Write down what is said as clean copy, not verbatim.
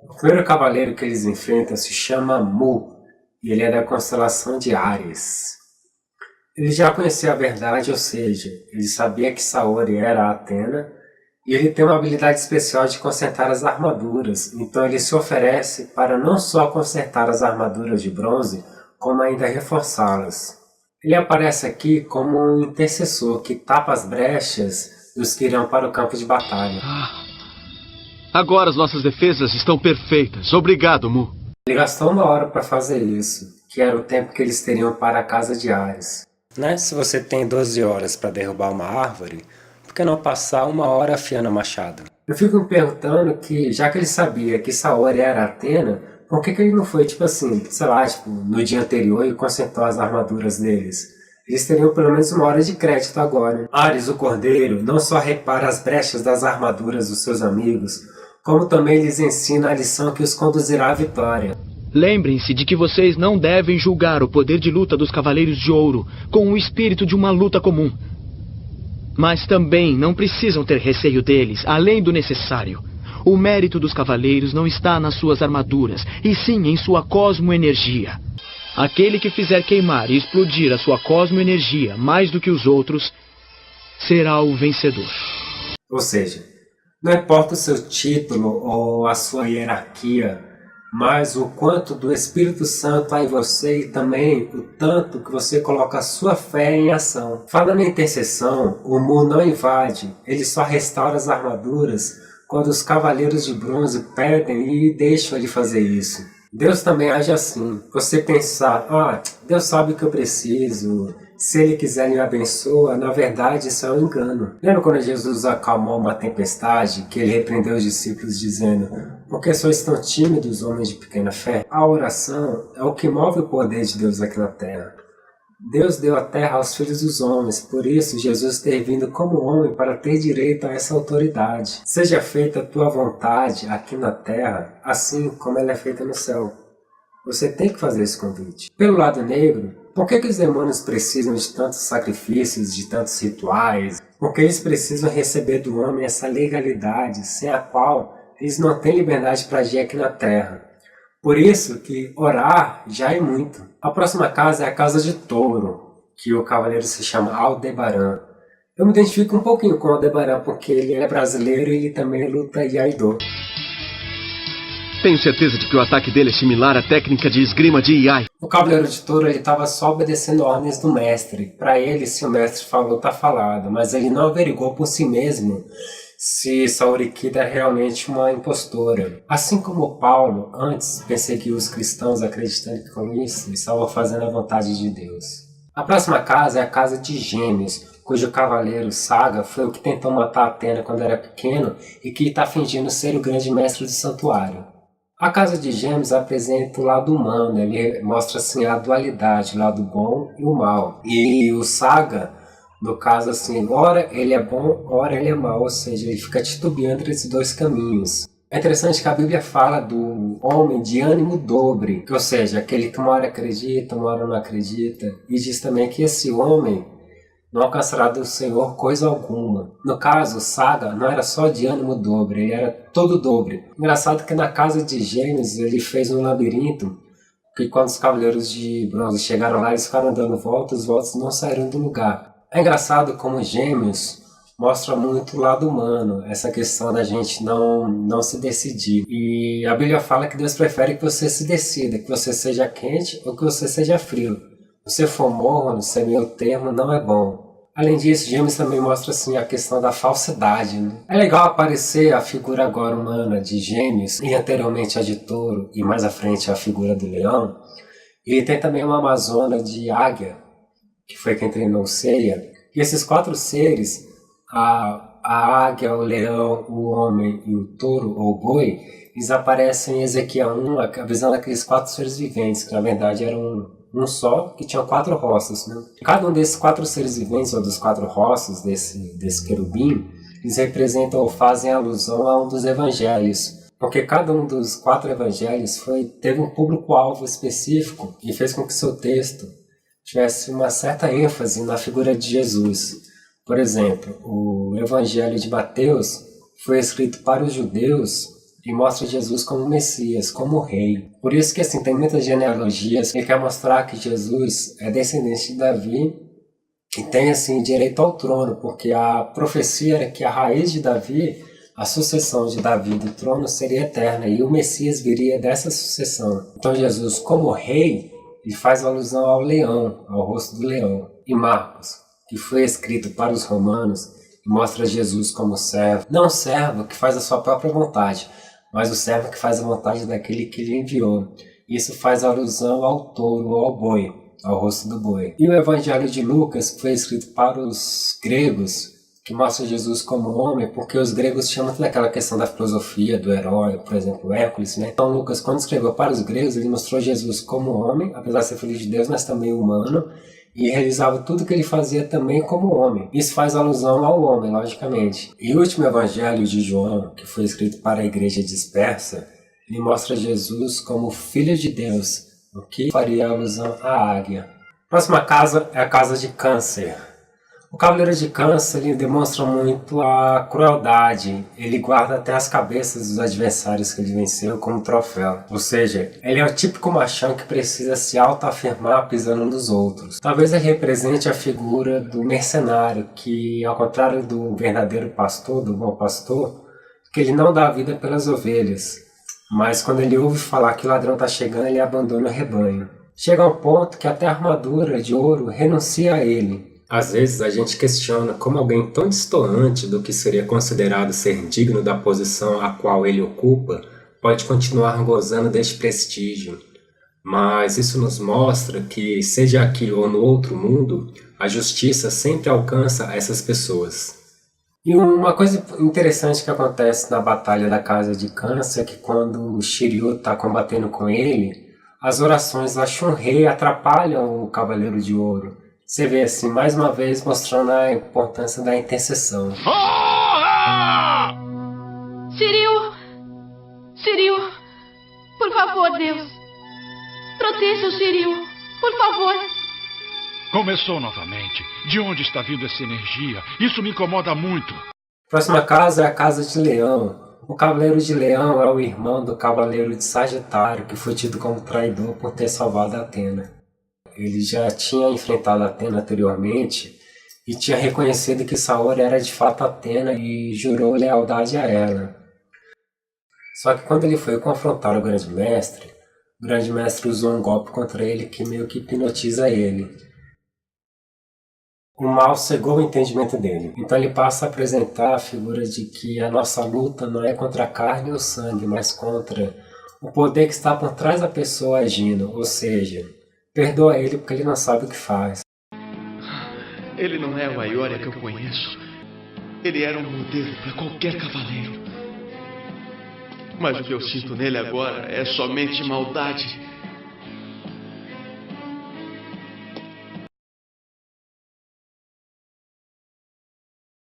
O primeiro cavaleiro que eles enfrentam se chama Mu, e ele é da constelação de Áries. Ele já conhecia a verdade, ou seja, ele sabia que Saori era a Atena, e ele tem uma habilidade especial de consertar as armaduras, então ele se oferece para não só consertar as armaduras de bronze, como ainda reforçá-las. Ele aparece aqui como um intercessor que tapa as brechas dos que irão para o campo de batalha. Agora as nossas defesas estão perfeitas. Obrigado, Mu. Ele gastou 1 hora para fazer isso, que era o tempo que eles teriam para a casa de Ares. Se você tem 12 horas para derrubar uma árvore, por que não passar 1 hora afiando a machado? Eu fico me perguntando que, já que ele sabia que Saori era Atena, por que ele não foi, no dia anterior e consertou as armaduras deles? Eles teriam pelo menos 1 hora de crédito agora. Ares, o cordeiro, não só repara as brechas das armaduras dos seus amigos, como também lhes ensina a lição que os conduzirá à vitória. Lembrem-se de que vocês não devem julgar o poder de luta dos Cavaleiros de Ouro com o espírito de uma luta comum. Mas também não precisam ter receio deles, além do necessário. O mérito dos cavaleiros não está nas suas armaduras, e sim em sua cosmoenergia. Aquele que fizer queimar e explodir a sua cosmoenergia mais do que os outros, será o vencedor. Ou seja, não importa o seu título ou a sua hierarquia, mas o quanto do Espírito Santo há em você e também o tanto que você coloca a sua fé em ação. Falando em intercessão, o Mu não invade, ele só restaura as armaduras quando os cavaleiros de bronze perdem e deixam ele fazer isso. Deus também age assim. Você pensar, Deus sabe o que eu preciso, se Ele quiser me abençoa, na verdade isso é um engano. Lembra quando Jesus acalmou uma tempestade, que Ele repreendeu os discípulos dizendo: por que sois tão tímidos, homens de pequena fé? A oração é o que move o poder de Deus aqui na terra. Deus deu a terra aos filhos dos homens, por isso Jesus ter vindo como homem para ter direito a essa autoridade. Seja feita a tua vontade aqui na terra, assim como ela é feita no céu. Você tem que fazer esse convite. Pelo lado negro, por que os demônios precisam de tantos sacrifícios, de tantos rituais? Porque eles precisam receber do homem essa legalidade, sem a qual eles não têm liberdade para agir aqui na terra. Por isso que orar já é muito. A próxima casa é a casa de Touro, que o cavaleiro se chama Aldebaran. Eu me identifico um pouquinho com o Aldebaran porque ele é brasileiro e ele também luta Iaido. Tenho certeza de que o ataque dele é similar à técnica de esgrima de Iai. O cavaleiro de Touro estava só obedecendo ordens do mestre. Para ele, se o mestre falou, tá falado. Mas ele não averigou por si mesmo se Saorikida é realmente uma impostora. Assim como Paulo antes perseguiu os cristãos acreditando que com isso estavam fazendo a vontade de Deus. A próxima casa é a casa de Gêmeos, cujo cavaleiro Saga foi o que tentou matar Atena quando era pequeno e que está fingindo ser o grande mestre do santuário. A casa de Gêmeos apresenta o lado humano, ele mostra assim a dualidade, o lado bom e o mal. E o Saga, no caso assim, ora ele é bom, ora ele é mau, ou seja, ele fica titubeando entre esses dois caminhos. É interessante que a Bíblia fala do homem de ânimo dobre, ou seja, aquele que uma hora acredita, uma hora não acredita, e diz também que esse homem não alcançará do Senhor coisa alguma. No caso, Saga não era só de ânimo dobre, ele era todo dobre. Engraçado que na casa de Gêmeos ele fez um labirinto, que quando os cavaleiros de bronze chegaram lá, eles ficaram dando voltas, os voltas não saíram do lugar. É engraçado como Gêmeos mostra muito o lado humano, essa questão da gente não se decidir. E a Bíblia fala que Deus prefere que você se decida, que você seja quente ou que você seja frio. Se você for morno, ser meio termo, não é bom. Além disso, Gêmeos também mostra assim, a questão da falsidade. É legal aparecer a figura agora humana de Gêmeos, e anteriormente a de Touro, e mais à frente a figura do Leão. E tem também uma Amazona de Águia, que foi quem treinou Ceia. E esses 4 seres, a águia, o leão, o homem e o touro ou boi, eles aparecem em Ezequiel 1, avisando aqueles 4 seres viventes, que na verdade eram um só, que tinha 4 rostos. Né? Cada um desses 4 seres viventes, ou dos 4 rostos desse querubim, eles representam ou fazem alusão a um dos evangelhos. Porque cada um dos 4 evangelhos teve um público-alvo específico e fez com que seu texto tivesse uma certa ênfase na figura de Jesus. Por exemplo, o Evangelho de Mateus foi escrito para os judeus e mostra Jesus como Messias, como rei. Por isso que assim, tem muitas genealogias. Ele quer mostrar que Jesus é descendente de Davi e tem assim direito ao trono, porque a profecia era que a raiz de Davi, a sucessão de Davi do trono seria eterna e o Messias viria dessa sucessão. Então Jesus, como rei, ele faz alusão ao leão, ao rosto do leão. E Marcos, que foi escrito para os romanos, mostra Jesus como servo, não servo que faz a sua própria vontade, mas o servo que faz a vontade daquele que lhe enviou. Isso faz alusão ao touro ou ao boi, ao rosto do boi. E o Evangelho de Lucas, que foi escrito para os gregos, que mostra Jesus como homem, porque os gregos tinham muito daquela questão da filosofia, do herói, por exemplo, Hércules, né? Então Lucas, quando escreveu para os gregos, ele mostrou Jesus como homem, apesar de ser filho de Deus, mas também humano, e realizava tudo que ele fazia também como homem. Isso faz alusão ao homem, logicamente. E o último evangelho de João, que foi escrito para a igreja dispersa, ele mostra Jesus como Filho de Deus, o que faria alusão à águia. A próxima casa é a casa de Câncer. O Cavaleiro de Câncer ele demonstra muito a crueldade. Ele guarda até as cabeças dos adversários que ele venceu como troféu. Ou seja, ele é o típico machão que precisa se autoafirmar pisando nos outros. Talvez ele represente a figura do mercenário, que ao contrário do verdadeiro pastor, do bom pastor, que ele não dá a vida pelas ovelhas. Mas quando ele ouve falar que o ladrão está chegando, ele abandona o rebanho. Chega a um ponto que até a armadura de ouro renuncia a ele. Às vezes a gente questiona como alguém tão destoante do que seria considerado ser digno da posição a qual ele ocupa pode continuar gozando deste prestígio. Mas isso nos mostra que, seja aqui ou no outro mundo, a justiça sempre alcança essas pessoas. E uma coisa interessante que acontece na Batalha da Casa de Câncer é que quando o Shiryu está combatendo com ele, as orações da Shunrei atrapalham o Cavaleiro de Ouro. Você vê assim, mais uma vez, mostrando a importância da intercessão. Shiryu, por favor, Deus. Proteja o Shiryu, por favor. Começou novamente. De onde está vindo essa energia? Isso me incomoda muito. Próxima casa é a Casa de Leão. O Cavaleiro de Leão é o irmão do Cavaleiro de Sagitário, que foi tido como traidor por ter salvado Atena. Ele já tinha enfrentado Atena anteriormente e tinha reconhecido que Saori era de fato Atena e jurou lealdade a ela. Só que quando ele foi confrontar o Grande Mestre usou um golpe contra ele que meio que hipnotiza ele. O mal cegou o entendimento dele. Então ele passa a apresentar a figura de que a nossa luta não é contra a carne ou sangue, mas contra o poder que está por trás da pessoa agindo, ou seja, perdoa ele porque ele não sabe o que faz. Ele não é o Aioria que eu conheço. Ele era um modelo para qualquer cavaleiro. Mas o que eu sinto nele agora é somente maldade.